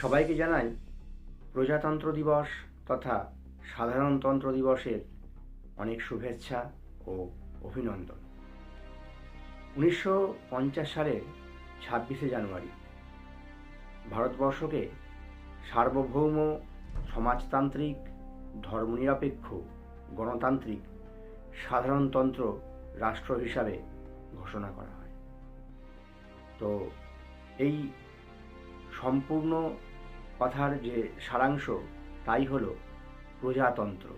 সবাইকে জানাই প্রজাতন্ত্র দিবস তথা সাধারণতন্ত্র দিবসের অনেক শুভেচ্ছা ও অভিনন্দন। 1950 সালের 26শে জানুয়ারি ভারতবর্ষকে সার্বভৌম সমাজতান্ত্রিক ধর্মনিরপেক্ষ গণতান্ত্রিক সাধারণতন্ত্র রাষ্ট্র হিসাবে ঘোষণা করা হয়। তো এই সম্পূর্ণ কথার যে সারাংশ তাই হলো প্রজাতন্ত্র।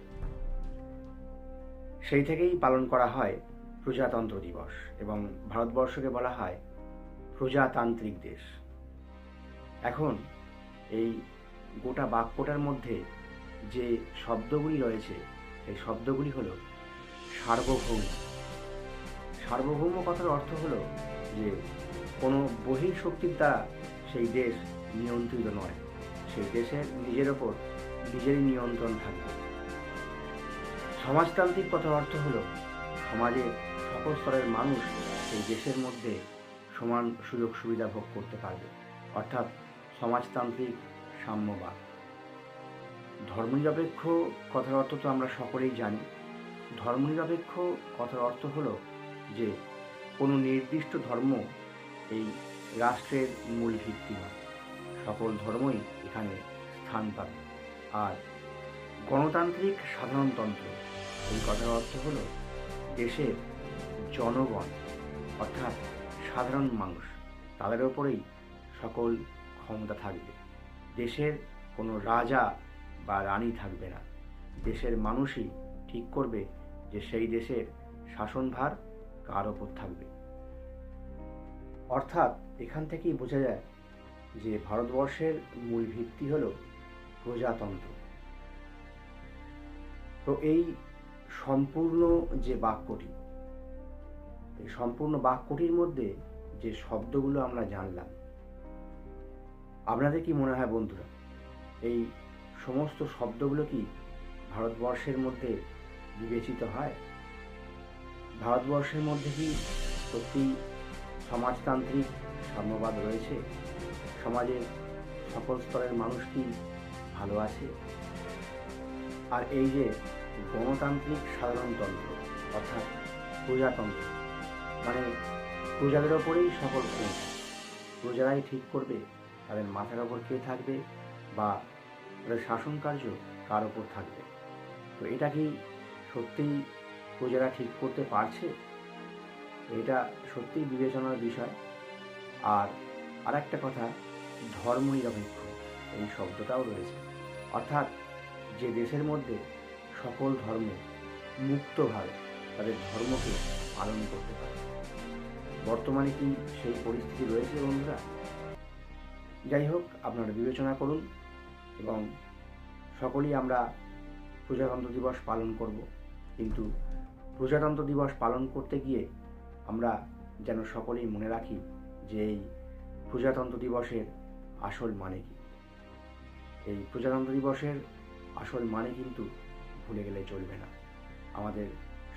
সেই থেকেই পালন করা হয় প্রজাতন্ত্র দিবস এবং ভারতবর্ষকে বলা হয় প্রজাতান্ত্রিক দেশ। এখন এই গোটা বাক্যটার মধ্যে যে শব্দগুলি রয়েছে সেই শব্দগুলি হলো সার্বভৌম। সার্বভৌম কথার অর্থ হলো যে কোনো বহিঃশক্তির দ্বারা সেই দেশ নিয়ন্ত্রিত নয়, সেই দেশের নিজের ওপর নিজেরই নিয়ন্ত্রণ থাকবে। সমাজতান্ত্রিক কথার অর্থ হলো সমাজের সকল স্তরের মানুষ সেই দেশের মধ্যে সমান সুযোগ সুবিধা ভোগ করতে পারবে, অর্থাৎ সমাজতান্ত্রিক সাম্যবাদ। ধর্মনিরপেক্ষ কথার অর্থ তো আমরা সকলেই জানি। ধর্মনিরপেক্ষ কথার অর্থ হলো যে কোনো নির্দিষ্ট ধর্ম এই রাষ্ট্রের মূল ভিত্তি নয়, সকল ধর্মই এখানে স্থান পাবে। আর গণতান্ত্রিক সাধারণতন্ত্র এই কথার অর্থ হলো দেশের জনগণ অর্থাৎ সাধারণ মানুষ, তাদের ওপরেই সকল ক্ষমতা থাকবে। দেশের কোনো রাজা বা রানী থাকবে না, দেশের মানুষই ঠিক করবে যে সেই দেশের শাসনভার কার ওপর থাকবে। অর্থাৎ এখান থেকেই বোঝা যায় যে ভারতবর্ষের মূল ভিত্তি হল প্রজাতন্ত্র। তো এই সম্পূর্ণ যে বাক্যটি, এই সম্পূর্ণ বাক্যটির মধ্যে যে শব্দগুলো আমরা জানলাম, আপনাদের কি মনে হয় বন্ধুরা, এই সমস্ত শব্দগুলো কি ভারতবর্ষের মধ্যে বিবেচিত হয়? ভারতবর্ষের মধ্যে কি সত্যি সমাজতান্ত্রিক সাম্যবাদ রয়েছে? সমাজের সকল স্তরের মানুষ কি ভালো আছে? আর এই যে গণতান্ত্রিক সাধারণতন্ত্র অর্থাৎ প্রজাতন্ত্র, মানে প্রজাদের ওপরেই সকল ক্ষমতা, প্রজারাই ঠিক করবে তাদের মাথার ওপর কে থাকবে বা তাদের শাসন কার্য কার ওপর থাকবে। তো এটা কি সত্যিই প্রজারা ঠিক করতে পারছে? এটা সত্যিই বিবেচনার বিষয়। আর একটা কথা, ধর্মনিরপেক্ষ এই শব্দটাও রয়েছে, অর্থাৎ যে দেশের মধ্যে সকল ধর্ম মুক্তভাবে তাদের ধর্মকে পালন করতে পারে। বর্তমানে কি সেই পরিস্থিতি রয়েছে বন্ধুরা? যাই হোক, আপনারা বিবেচনা করুন এবং সকলেই আমরা প্রজাতন্ত্র দিবস পালন করব। কিন্তু প্রজাতন্ত্র দিবস পালন করতে গিয়ে আমরা যেন সকলেই মনে রাখি যে এই প্রজাতন্ত্র দিবসের আসল মানে কি। এই প্রজাতন্ত্র দিবসের আসল মানে কিন্তু ভুলে গেলে চলবে না। আমাদের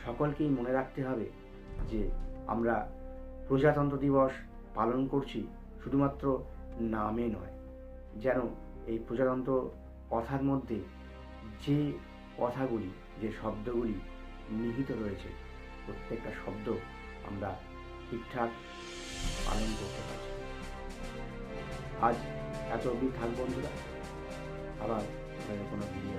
সকলকেই মনে রাখতে হবে যে আমরা প্রজাতন্ত্র দিবস পালন করছি শুধুমাত্র নামে নয়, যেন এই প্রজাতন্ত্র কথার মধ্যে যে কথাগুলি, যে শব্দগুলি নিহিত রয়েছে, প্রত্যেকটা শব্দ আমরা ঠিকঠাক পালন করতে পারছি। আজ এত অবধি থাক বন্ধুরা, আবার কোনো ভিডিও